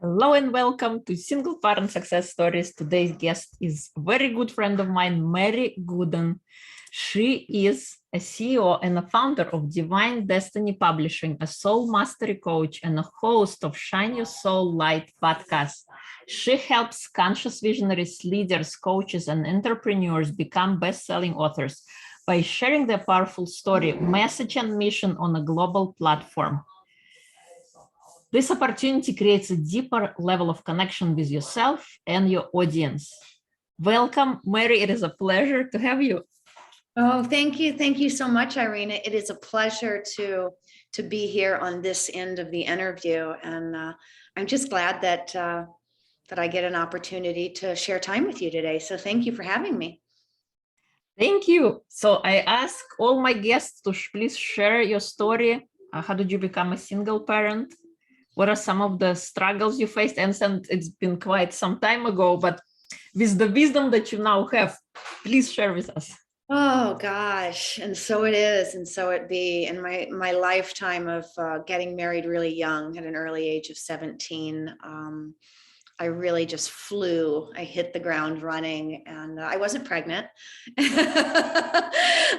Hello and welcome to Single Parent Success Stories. Today's guest is a very good friend of mine, Mary Gooden. She is a CEO and a founder of Divine Destiny Publishing, a soul mastery coach, and a host of Shine Your Soul Light podcast. She helps conscious visionaries, leaders, coaches, and entrepreneurs become best-selling authors by sharing their powerful story, message, and mission on a global platform. This opportunity creates a deeper level of connection with yourself and your audience. Welcome, Mary. It is a pleasure to have you. Oh, thank you. Thank you so much, Irina. It is a pleasure to be here on this end of the interview. And I'm just glad that I get an opportunity to share time with you today. So thank you for having me. Thank you. So I ask all my guests to please share your story. How did you become a single parent? What are some of the struggles you faced? And it's been quite some time ago, but with the wisdom that you now have, please share with us. Oh gosh, and so it is, and so it be. In my lifetime of getting married really young, at an early age of 17, I really just flew. I hit the ground running, and I wasn't pregnant.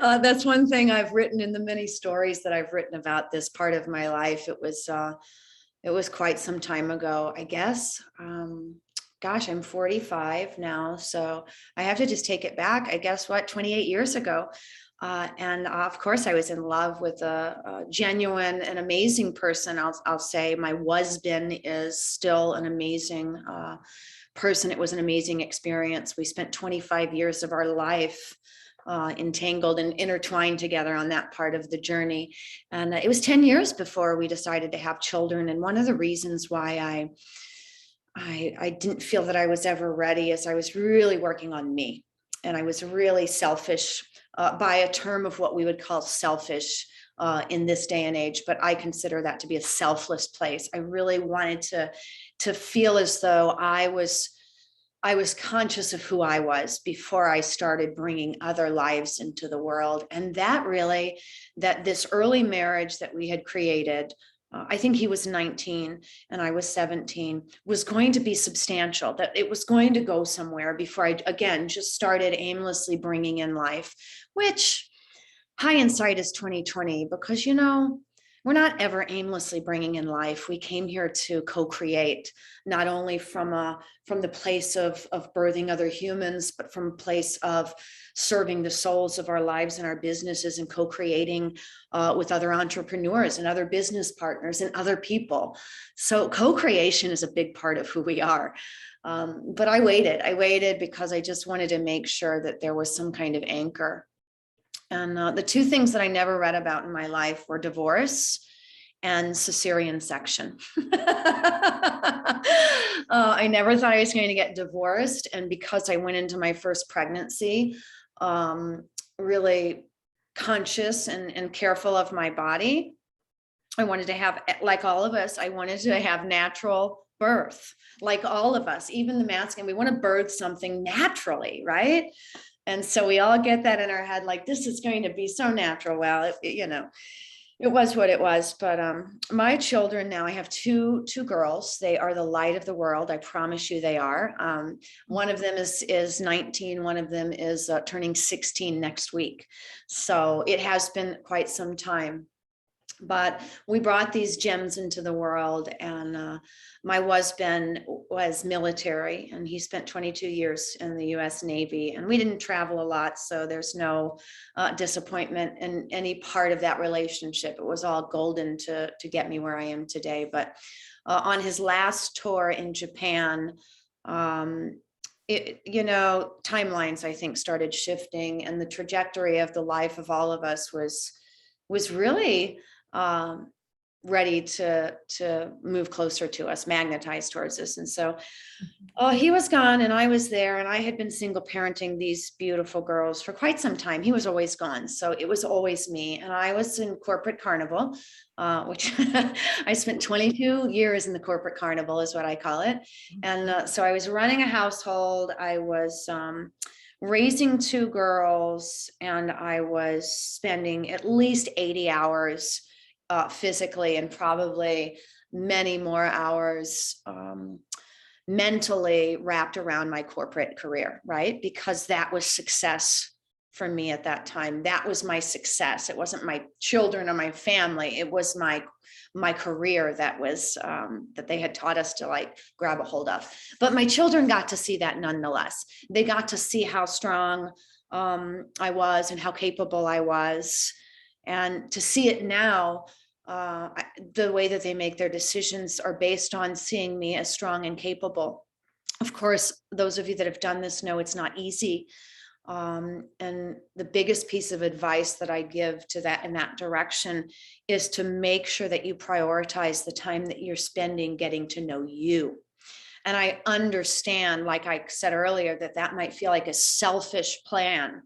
That's one thing I've written in the many stories that I've written about this part of my life. It was quite some time ago, I guess. Gosh, I'm 45 now, so I have to just take it back. I guess 28 years ago. And of course, I was in love with a genuine and amazing person. I'll say my husband is still an amazing person. It was an amazing experience. We spent 25 years of our life entangled and intertwined together on that part of the journey. And it was 10 years before we decided to have children. And one of the reasons why I didn't feel that I was ever ready is I was really working on me. And I was really selfish by a term of what we would call selfish in this day and age. But I consider that to be a selfless place. I really wanted to feel as though I was conscious of who I was before I started bringing other lives into the world. And that this early marriage that we had created, I think he was 19 and I was 17, was going to be substantial, that it was going to go somewhere before I, again, just started aimlessly bringing in life, which hindsight is 2020, because, we're not ever aimlessly bringing in life. We came here to co-create, not only from the place of birthing other humans, but from a place of serving the souls of our lives and our businesses, and co-creating with other entrepreneurs and other business partners and other people. So co-creation is a big part of who we are. But I waited because I just wanted to make sure that there was some kind of anchor. And the two things that I never read about in my life were divorce and cesarean section. I never thought I was going to get divorced. And because I went into my first pregnancy, really conscious and careful of my body, I wanted to have, like all of us, I wanted to have natural birth, like all of us, even the masculine. We want to birth something naturally, right? And so we all get that in our head, like, this is going to be so natural. Well, it was what it was. But my children now, I have two girls. They are the light of the world. I promise you they are. One of them is 19. One of them is turning 16 next week. So it has been quite some time. But we brought these gems into the world, and my husband was military, and he spent 22 years in the U.S. Navy, and we didn't travel a lot, so there's no disappointment in any part of that relationship. It was all golden to get me where I am today. But on his last tour in Japan, timelines, I think, started shifting, and the trajectory of the life of all of us was really ready to move closer to us, magnetized towards us. And so he was gone and I was there, and I had been single parenting these beautiful girls for quite some time. He was always gone. So it was always me. And I was in corporate carnival, which I spent 22 years in the corporate carnival is what I call it. And so I was running a household. I was raising two girls, and I was spending at least 80 hours physically, and probably many more hours mentally wrapped around my corporate career, right? Because that was success for me at that time. That was my success. It wasn't my children or my family. It was my career that was that they had taught us to like grab a hold of. But my children got to see that nonetheless. They got to see how strong I was and how capable I was, and to see it now. The way that they make their decisions are based on seeing me as strong and capable. Of course, those of you that have done this know it's not easy. And the biggest piece of advice that I give to that in that direction is to make sure that you prioritize the time that you're spending getting to know you. And I understand, like I said earlier, that that might feel like a selfish plan,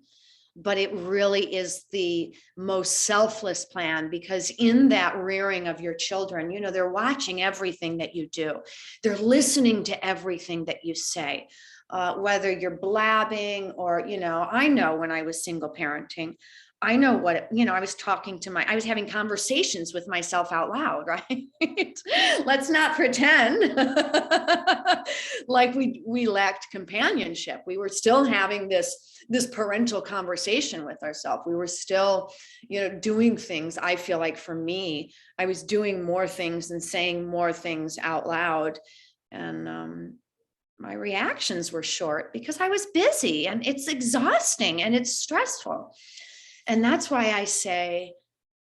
but it really is the most selfless plan, because in that rearing of your children, you know, they're watching everything that you do. They're listening to everything that you say, whether you're blabbing or, you know, I know when I was single parenting, I know what, you know, I was having conversations with myself out loud, right? Let's not pretend like we lacked companionship. We were still having this parental conversation with ourselves. We were still, you know, doing things. I feel like for me, I was doing more things and saying more things out loud. And my reactions were short because I was busy, and it's exhausting and it's stressful. And that's why I say,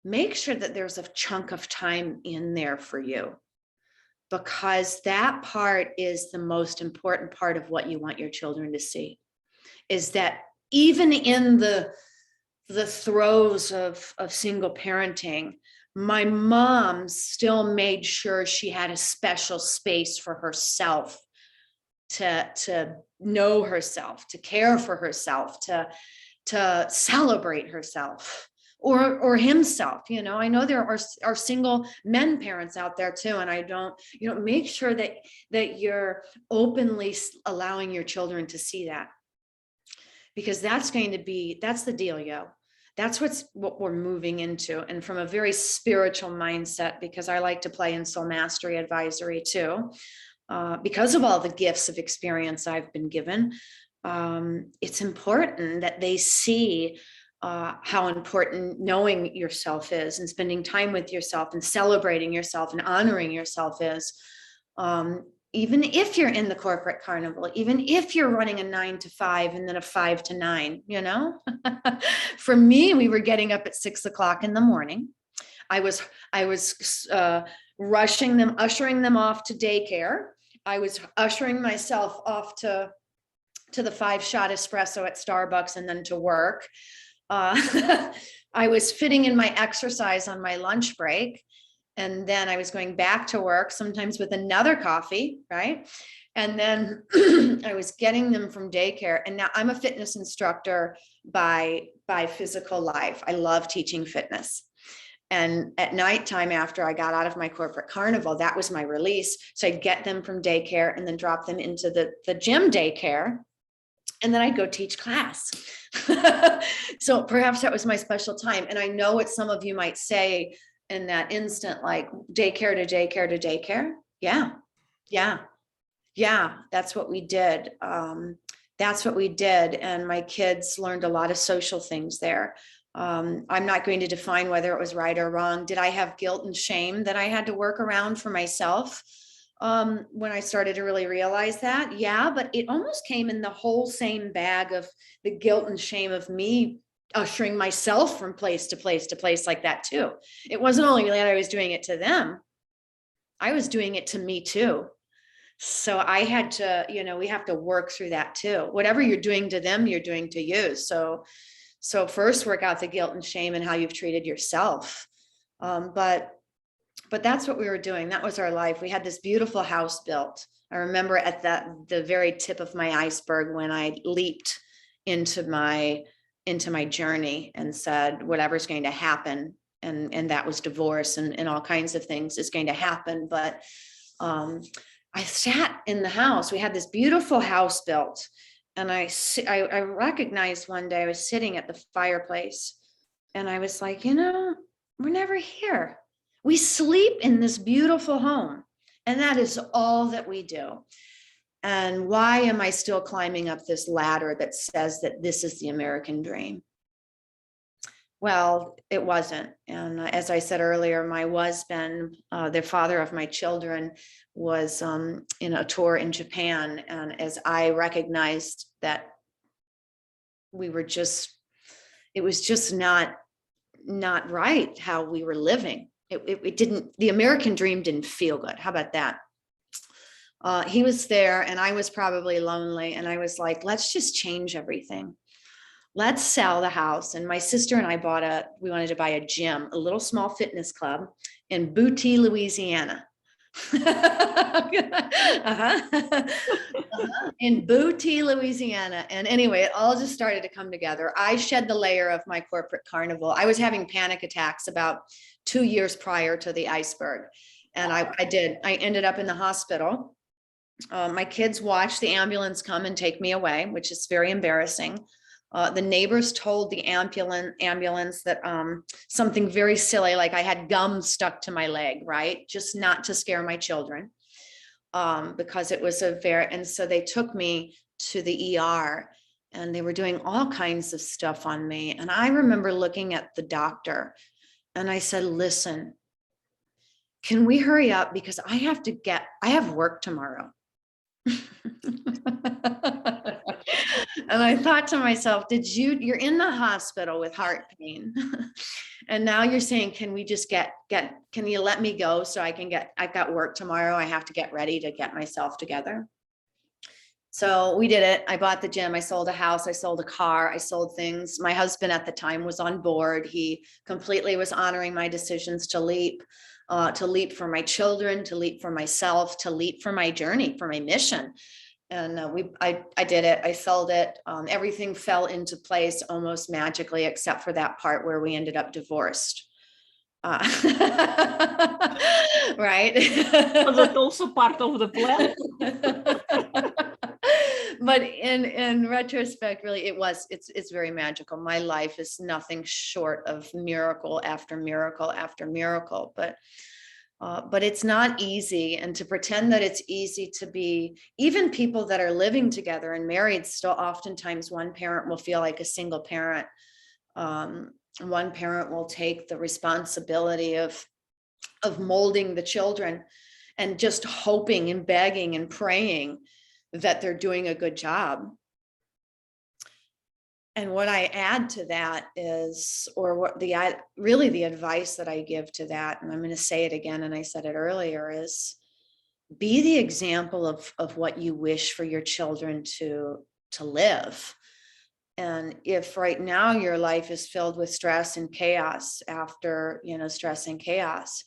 make sure that there's a chunk of time in there for you, because that part is the most important part of what you want your children to see, is that even in the throes of single parenting, my mom still made sure she had a special space for herself to know herself, to care for herself, to celebrate herself or himself. You know, I know there are single men parents out there too. And I don't, you know, make sure that you're openly allowing your children to see that, because that's the deal, yo. That's what we're moving into. And from a very spiritual mindset, because I like to play in soul mastery advisory too, because of all the gifts of experience I've been given. It's important that they see how important knowing yourself is, and spending time with yourself and celebrating yourself and honoring yourself is. Even if you're in the corporate carnival, even if you're running a 9 to 5 and then a 5 to 9, you know, for me, we were getting up at 6 o'clock in the morning. I was ushering them off to daycare. I was ushering myself off to the 5-shot espresso at Starbucks and then to work. I was fitting in my exercise on my lunch break. And then I was going back to work, sometimes with another coffee, right? And then I was getting them from daycare. And now I'm a fitness instructor by physical life. I love teaching fitness. And at nighttime, after I got out of my corporate carnival, that was my release. So I'd get them from daycare and then drop them into the gym daycare. And then I'd go teach class. So perhaps that was my special time. And I know what some of you might say in that instant, like daycare to daycare to daycare. Yeah, that's what we did. And my kids learned a lot of social things there. I'm not going to define whether it was right or wrong. Did I have guilt and shame that I had to work around for myself? When I started to really realize that, yeah, but it almost came in the whole same bag of the guilt and shame of me ushering myself from place to place to place like that too. It wasn't only that I was doing it to them, I was doing it to me too. So I had to, you know, we have to work through that too. Whatever you're doing to them, you're doing to you. So first work out the guilt and shame and how you've treated yourself. But that's what we were doing. That was our life. We had this beautiful house built. I remember at the very tip of my iceberg when I leaped into my journey and said, whatever's going to happen, and that was divorce and all kinds of things is going to happen. But I sat in the house. We had this beautiful house built. And I recognized one day I was sitting at the fireplace and I was like, you know, we're never here. We sleep in this beautiful home, and that is all that we do. And why am I still climbing up this ladder that says that this is the American dream? Well, it wasn't. And as I said earlier, my husband, the father of my children, was in a tour in Japan. And as I recognized that we were just, it was just not right how we were living. It didn't, the American dream didn't feel good. How about that? He was there and I was probably lonely. And I was like, let's just change everything. Let's sell the house. And my sister and I we wanted to buy a gym, a little small fitness club in Booty, Louisiana. In Booty, Louisiana. And anyway, it all just started to come together. I shed the layer of my corporate carnival. I was having panic attacks about 2 years prior to the iceberg. And I ended up in the hospital. My kids watched the ambulance come and take me away, which is very embarrassing. The neighbors told the ambulance that something very silly, like I had gum stuck to my leg, right? Just not to scare my children, because it was and so they took me to the ER and they were doing all kinds of stuff on me. And I remember looking at the doctor and I said, listen, can we hurry up? Because I have work tomorrow. And I thought to myself, you're in the hospital with heart pain. And now you're saying, can we just can you let me go so I've got work tomorrow. I have to get ready to get myself together. So we did it. I bought the gym. I sold a house. I sold a car. I sold things. My husband at the time was on board. He completely was honoring my decisions to leap for my children, to leap for myself, to leap for my journey, for my mission. And I did it. I sold it. Everything fell into place almost magically, except for that part where we ended up divorced. Right? Was that also part of the plan? But in retrospect, really, it's very magical. My life is nothing short of miracle after miracle after miracle. But it's not easy. And to pretend that it's easy to be, even people that are living together and married, still oftentimes one parent will feel like a single parent. One parent will take the responsibility of molding the children and just hoping and begging and praying that they're doing a good job. And what I add to that is, or what the advice that I give to that, and I'm going to say it again, and I said it earlier, is be the example of what you wish for your children to live. And if right now your life is filled with stress and chaos after, stress and chaos,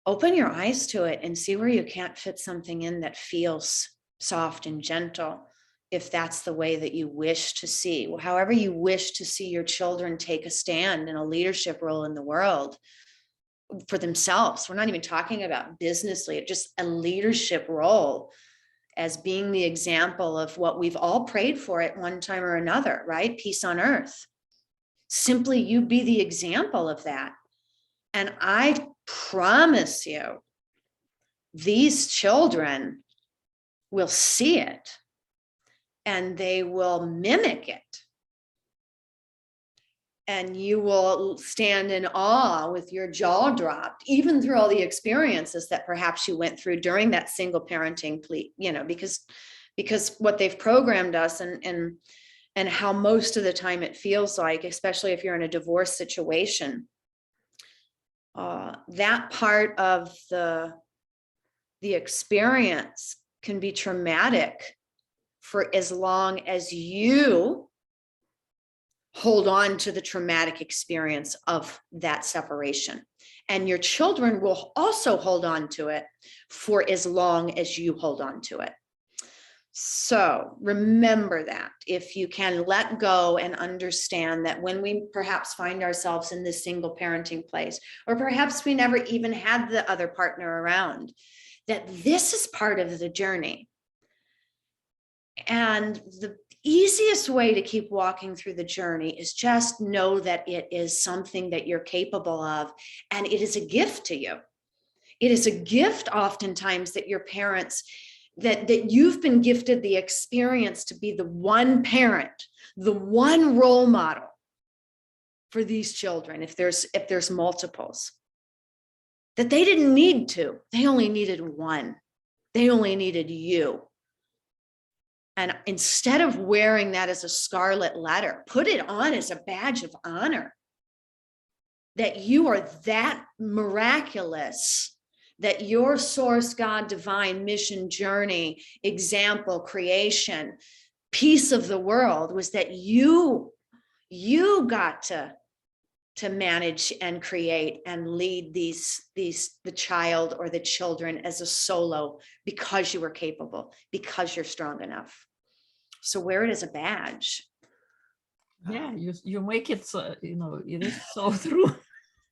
open your eyes to it and see where you can't fit something in that feels soft and gentle. If that's the way that you wish to see, however you wish to see your children take a stand in a leadership role in the world for themselves. We're not even talking about business leadership, just a leadership role as being the example of what we've all prayed for at one time or another, right? Peace on earth. Simply you be the example of that. And I promise you, these children will see it. And they will mimic it. And you will stand in awe with your jaw dropped, even through all the experiences that perhaps you went through during that single parenting plea, because what they've programmed us and how most of the time it feels like, especially if you're in a divorce situation, that part of the experience can be traumatic for as long as you hold on to the traumatic experience of that separation. And your children will also hold on to it for as long as you hold on to it. So remember that if you can let go and understand that when we perhaps find ourselves in this single parenting place, or perhaps we never even had the other partner around, that this is part of the journey. And the easiest way to keep walking through the journey is just know that it is something that you're capable of, and it is a gift to you. It is a gift oftentimes that your parents, that you've been gifted the experience to be the one parent, the one role model for these children, if there's multiples, that they didn't need to. They only needed one. They only needed you. And instead of wearing that as a scarlet letter, put it on as a badge of honor, that you are that miraculous, that your source, God, divine, mission, journey, example, creation, piece of the world was that you got to manage and create and lead the child or the children as a solo, because you were capable, because you're strong enough. So wear it as a badge. Yeah, you make it so, it is so true.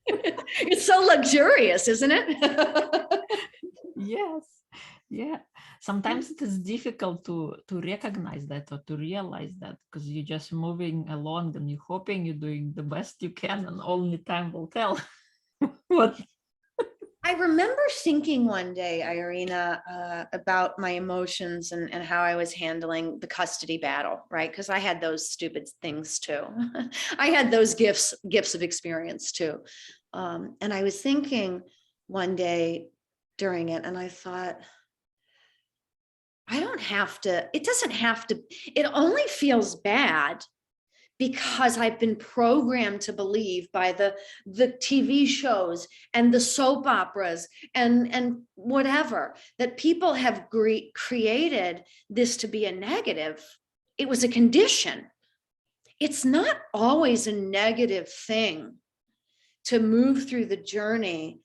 It's so luxurious, isn't it? Yes. Yeah. Sometimes it is difficult to recognize that or to realize that, because you're just moving along and you're hoping you're doing the best you can, and only time will tell what. I remember thinking one day, Irina, about my emotions and how I was handling the custody battle, right? Because I had those stupid things too. I had those gifts of experience too. And I was thinking one day during it, and I thought, I don't have to, it doesn't have to, it only feels bad because I've been programmed to believe by the TV shows and the soap operas and whatever, that people have created this to be a negative. It was a condition. It's not always a negative thing to move through the journey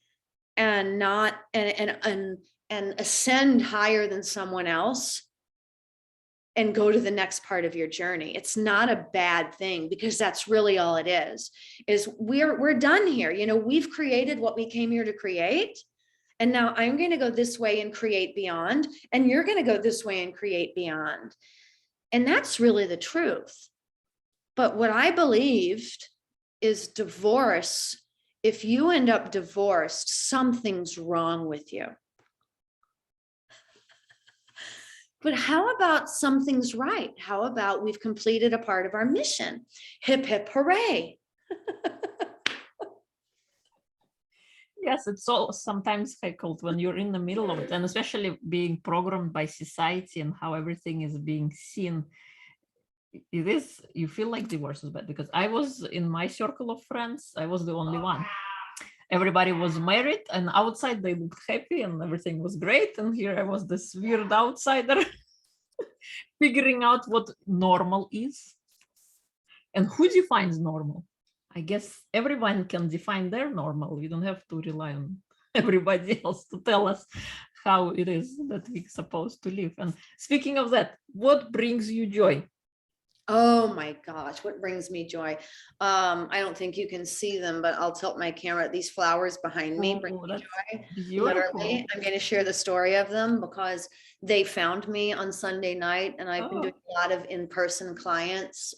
and not and ascend higher than someone else and go to the next part of your journey. It's not a bad thing, because that's really all it is we're done here. We've created what we came here to create. And now I'm going to go this way and create beyond, and you're going to go this way and create beyond. And that's really the truth. But what I believed is divorce. If you end up divorced, something's wrong with you. But how about something's right? How about we've completed a part of our mission? Hip, hip, hooray. Yes, it's all sometimes difficult when you're in the middle of it, and especially being programmed by society and how everything is being seen. You feel like divorce is bad, because I was in my circle of friends, I was the only one. Everybody was married, and outside they looked happy and everything was great. And here I was, this weird outsider figuring out what normal is and who defines normal. I guess everyone can define their normal. You don't have to rely on everybody else to tell us how it is that we're supposed to live. And speaking of that, what brings you joy? Oh my gosh, what brings me joy? I don't think you can see them, but I'll tilt my camera. These flowers behind me bring me joy. Beautiful. Literally, I'm going to share the story of them because they found me on Sunday night, and I've been doing a lot of in-person clients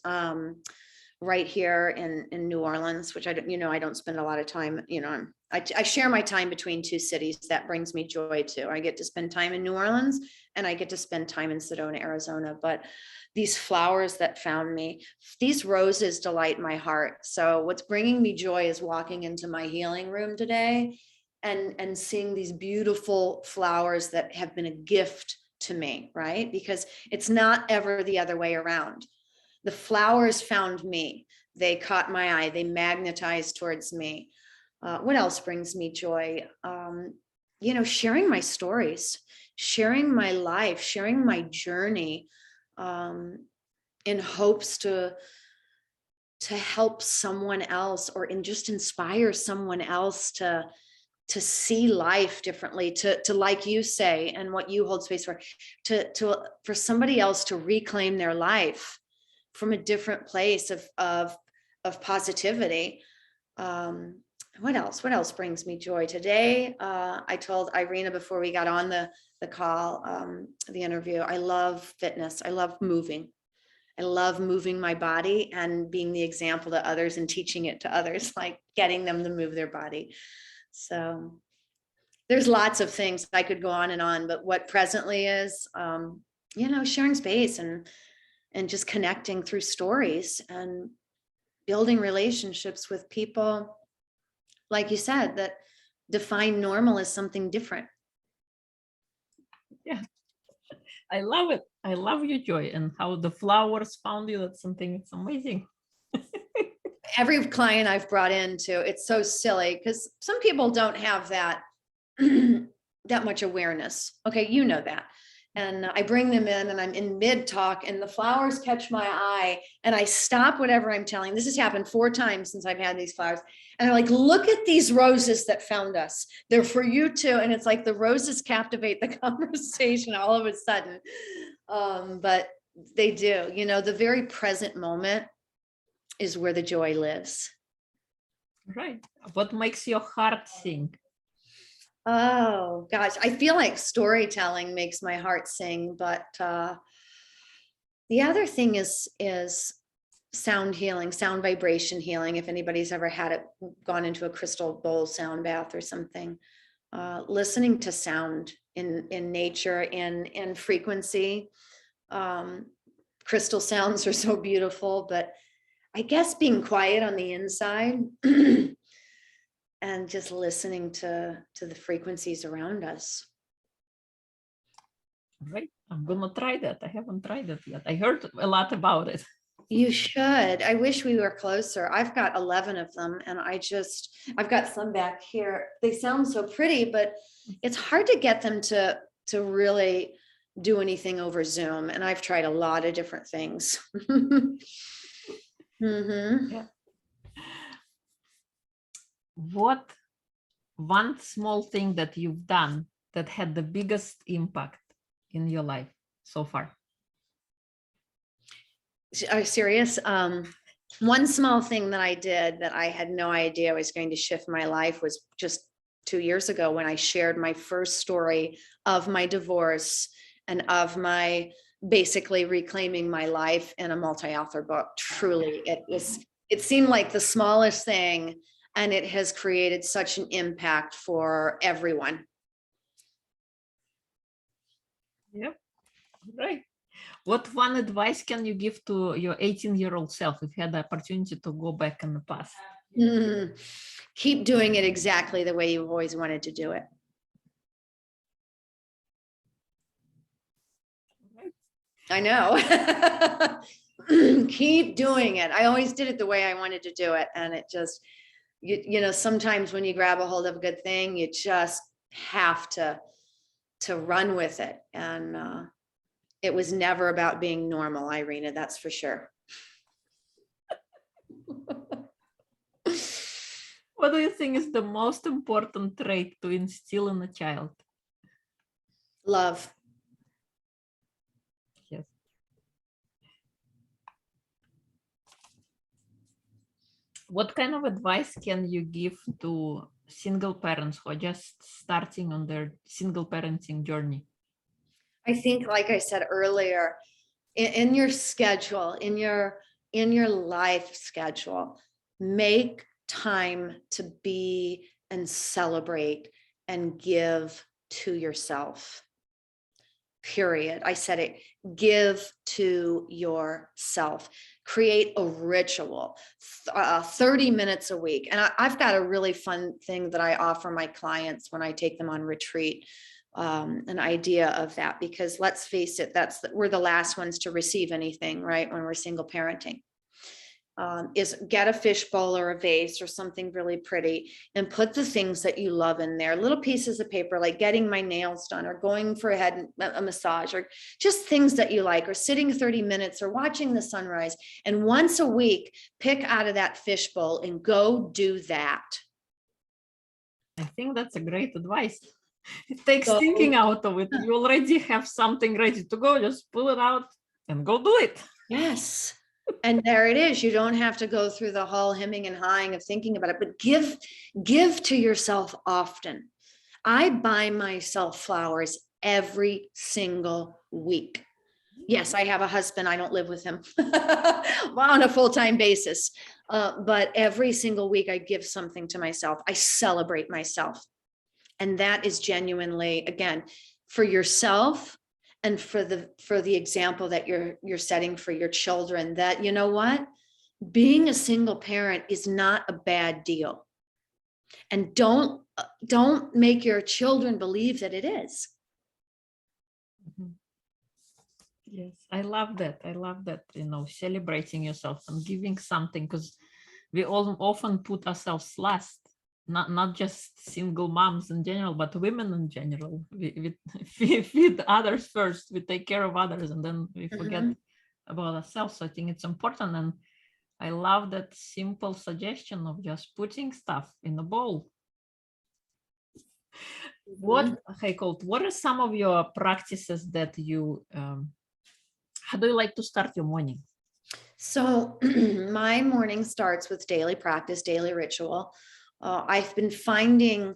right here in New Orleans, which I don't spend a lot of time. I share my time between two cities. That brings me joy too. I get to spend time in New Orleans, and I get to spend time in Sedona, Arizona. But these flowers that found me, these roses delight my heart. So what's bringing me joy is walking into my healing room today and seeing these beautiful flowers that have been a gift to me, right? Because it's not ever the other way around. The flowers found me. They caught my eye. They magnetized towards me. What else brings me joy? Sharing my stories, sharing my life, sharing my journey, in hopes to help someone else, or just inspire someone else to see life differently, to like you say, and what you hold space for somebody else to reclaim their life from a different place of positivity. What else brings me joy today? I told Irina before we got on the call, the interview, I love fitness. I love moving. I love moving my body and being the example to others and teaching it to others, like getting them to move their body. So there's lots of things I could go on and on, but what presently is, sharing space and just connecting through stories and building relationships with people, like you said, that define normal as something different. Yeah, I love it. I love you, Joy, and how the flowers found you. That's something, it's amazing. Every client I've brought into, it's so silly because some people don't have that that much awareness. Okay, you know that. And I bring them in and I'm in mid talk and the flowers catch my eye and I stop whatever I'm telling. This has happened 4 times since I've had these flowers. And I'm like, look at these roses that found us. They're for you too. And it's like the roses captivate the conversation all of a sudden. But they do, the very present moment is where the joy lives. Right. What makes your heart sing? Oh gosh, I feel like storytelling makes my heart sing, but the other thing is sound healing, sound vibration healing. If anybody's ever gone into a crystal bowl sound bath or something, listening to sound in nature, in frequency. Crystal sounds are so beautiful, but I guess being quiet on the inside and just listening to the frequencies around us. Right. I'm gonna try that. I haven't tried it yet. I heard a lot about it. You should. I wish we were closer. I've got 11 of them and I've got some back here. They sound so pretty, but it's hard to get them to really do anything over Zoom. And I've tried a lot of different things. Mm-hmm. Yeah. What one small thing that you've done that had the biggest impact in your life so far? Are you serious? One small thing that I did that I had no idea was going to shift my life was just 2 years ago when I shared my first story of my divorce and of my basically reclaiming my life in a multi-author book. Truly, it seemed like the smallest thing, and it has created such an impact for everyone. Yep. Right. What one advice can you give to your 18-year-old self if you had the opportunity to go back in the past? Keep doing it exactly the way you've always wanted to do it. I know. Keep doing it. I always did it the way I wanted to do it. And it just, sometimes when you grab a hold of a good thing, you just have to run with it. And it was never about being normal, Irina, that's for sure. What do you think is the most important trait to instill in a child? Love. Yes. What kind of advice can you give to single parents who are just starting on their single parenting journey? I think, like I said earlier, in your schedule, in your life schedule, make time to be and celebrate and give to yourself. Period. I said it. Give to yourself. Create a ritual, 30 minutes a week. And I've got a really fun thing that I offer my clients when I take them on retreat. An idea of that, because let's face it, we're the last ones to receive anything, right? When we're single parenting, is get a fishbowl or a vase or something really pretty and put the things that you love in there, little pieces of paper, like getting my nails done or going for a massage or just things that you like, or sitting 30 minutes or watching the sunrise. And once a week, pick out of that fishbowl and go do that. I think that's a great advice. It takes thinking out of it. You already have something ready to go. Just pull it out and go do it. Yes. And there it is. You don't have to go through the whole hemming and hawing of thinking about it, but give to yourself often. I buy myself flowers every single week. Yes, I have a husband. I don't live with him on a full-time basis. But every single week I give something to myself. I celebrate myself. And that is genuinely, again, for yourself and for the example that you're setting for your children, that, you know what, being a single parent is not a bad deal. And don't make your children believe that it is. Mhm. Yes, I love that. I love that, celebrating yourself and giving something, because we all often put ourselves last, not just single moms in general, but women in general. We feed others first, we take care of others, and then we forget about ourselves. So I think it's important. And I love that simple suggestion of just putting stuff in a bowl. What are some of your practices that you, how do you like to start your morning? So my morning starts with daily practice, daily ritual. I've been finding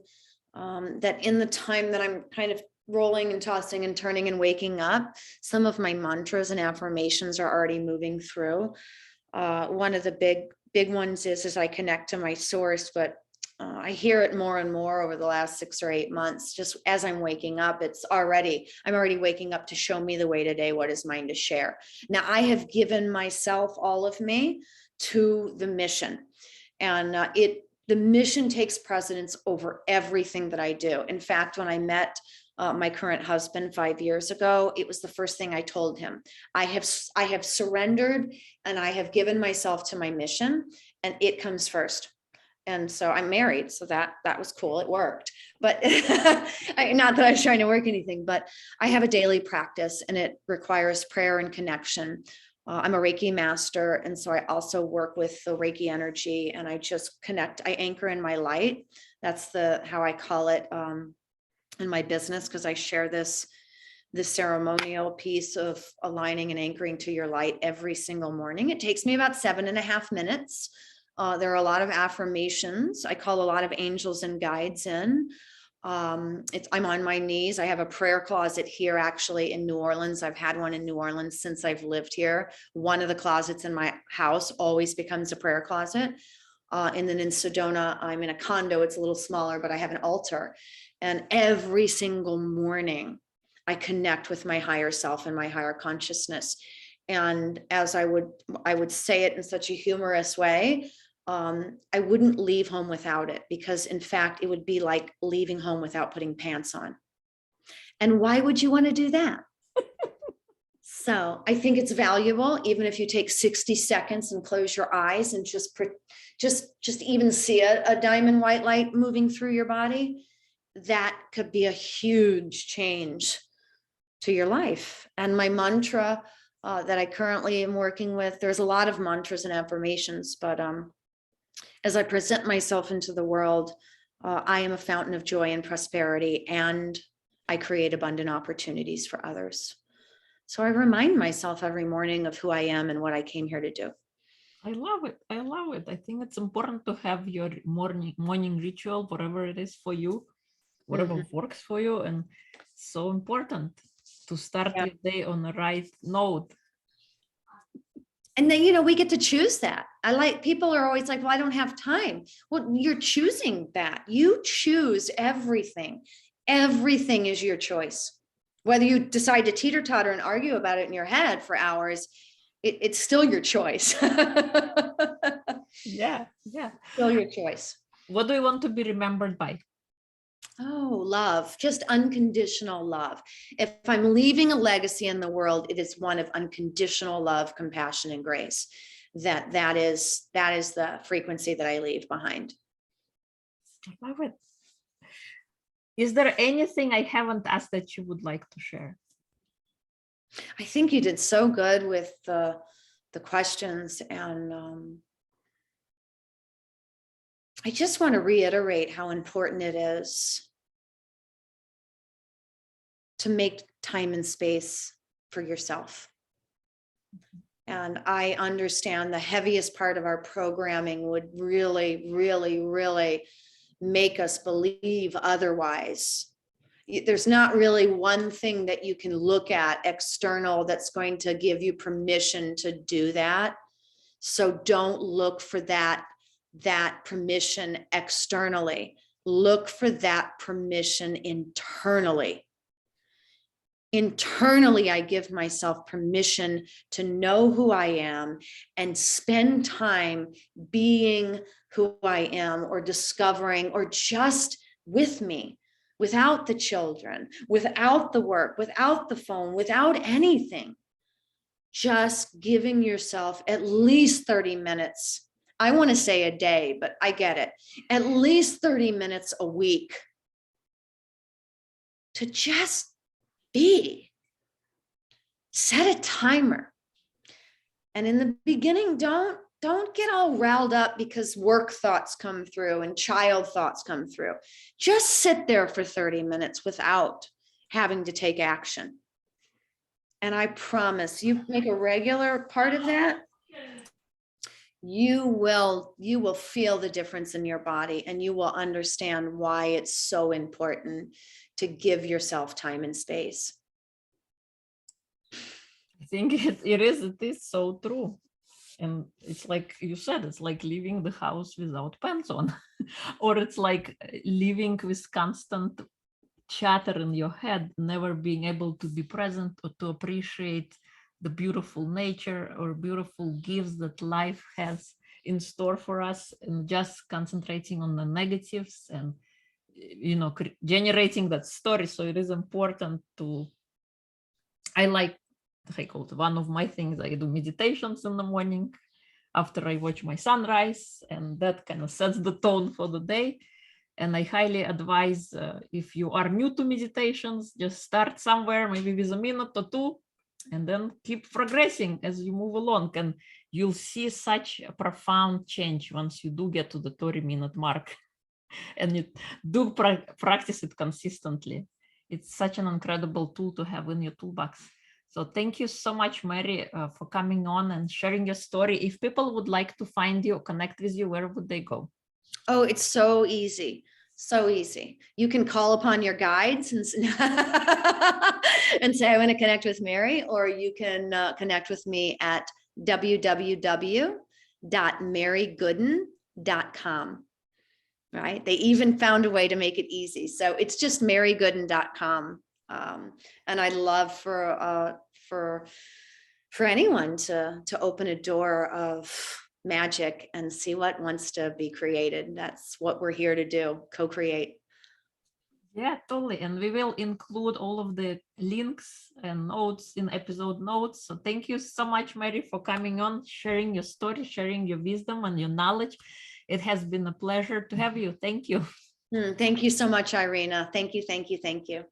that in the time that I'm kind of rolling and tossing and turning and waking up, some of my mantras and affirmations are already moving through. One of the big ones is I connect to my source, but I hear it more and more over the last 6 or 8 months. Just as I'm waking up, I'm already waking up to show me the way today. What is mine to share? Now I have given myself all of me to the mission, and the mission takes precedence over everything that I do. In fact, when I met my current husband 5 years ago, it was the first thing I told him. I have surrendered and I have given myself to my mission, and it comes first. And so I'm married, so that was cool. It worked, but not that I was trying to work anything, but I have a daily practice, and it requires prayer and connection. I'm a Reiki master, and so I also work with the Reiki energy, and I just connect. I anchor in my light. That's how I call it in my business, because I share this ceremonial piece of aligning and anchoring to your light every single morning. It takes me about 7.5 minutes. There are a lot of affirmations. I call a lot of angels and guides in. I'm on my knees. I have a prayer closet here, actually, in New Orleans. I've had one in New Orleans since I've lived here. One of the closets in my house always becomes a prayer closet. And then in Sedona, I'm in a condo. It's a little smaller, but I have an altar. And every single morning, I connect with my higher self and my higher consciousness. And as I would say it in such a humorous way, I wouldn't leave home without it, because in fact, it would be like leaving home without putting pants on. And why would you want to do that? So I think it's valuable, even if you take 60 seconds and close your eyes and just even see a diamond white light moving through your body. That could be a huge change to your life. And my mantra that I currently am working with, there's a lot of mantras and affirmations, but as I present myself into the world, I am a fountain of joy and prosperity, and I create abundant opportunities for others. So I remind myself every morning of who I am and what I came here to do. I love it. I love it. I think it's important to have your morning ritual, whatever it is for you, whatever works for you. And so important to start your day on the right note. And then, we get to choose that. People are always like, well, I don't have time. Well, you're choosing that. You choose everything. Everything is your choice. Whether you decide to teeter-totter and argue about it in your head for hours, it's still your choice. Yeah. Still your choice. What do you want to be remembered by? Oh, love, just unconditional love. If I'm leaving a legacy in the world, it is one of unconditional love, compassion, and grace. That is the frequency that I leave behind. I love it. Is there anything I haven't asked that you would like to share? I think you did so good with the questions, and I just want to reiterate how important it is to make time and space for yourself. And I understand the heaviest part of our programming would really, really, really make us believe otherwise. There's not really one thing that you can look at external that's going to give you permission to do that. So don't look for that permission externally. Look for that permission internally. Internally, I give myself permission to know who I am and spend time being who I am, or discovering, or just with me, without the children, without the work, without the phone, without anything. Just giving yourself at least 30 minutes. I want to say a day, but I get it. At least 30 minutes a week to just be. Set a timer. And in the beginning, don't get all riled up because work thoughts come through and child thoughts come through. Just sit there for 30 minutes without having to take action. And I promise, you make a regular part of that, you will feel the difference in your body, and you will understand why it's so important to give yourself time and space. I think it is so true. And it's like you said, it's like leaving the house without pants on, or it's like living with constant chatter in your head, never being able to be present or to appreciate the beautiful nature or beautiful gifts that life has in store for us, and just concentrating on the negatives and, you know, generating that story. So it is important to, I call it, one of my things, I do meditations in the morning after I watch my sunrise, and that kind of sets the tone for the day. And I highly advise, if you are new to meditations, just start somewhere, maybe with a minute or two, and then keep progressing as you move along. And you'll see such a profound change once you do get to the 30-minute mark and you do practice it consistently. It's such an incredible tool to have in your toolbox. So thank you so much, Mary, for coming on and sharing your story. If people would like to find you, connect with you, where would they go? Oh, it's so easy. So easy. You can call upon your guides and, and say, I want to connect with Mary, or you can connect with me at www.marygooden.com. Right? They even found a way to make it easy. So it's just marygooden.com. And I'd love for anyone to open a door of magic and see what wants to be created. That's what we're here to do, co-create. Yeah, totally. And we will include all of the links and notes in episode notes. So thank you so much, Mary, for coming on, sharing your story, sharing your wisdom and your knowledge. It has been a pleasure to have you. Thank you. Thank you so much, Irina. Thank you, thank you, thank you.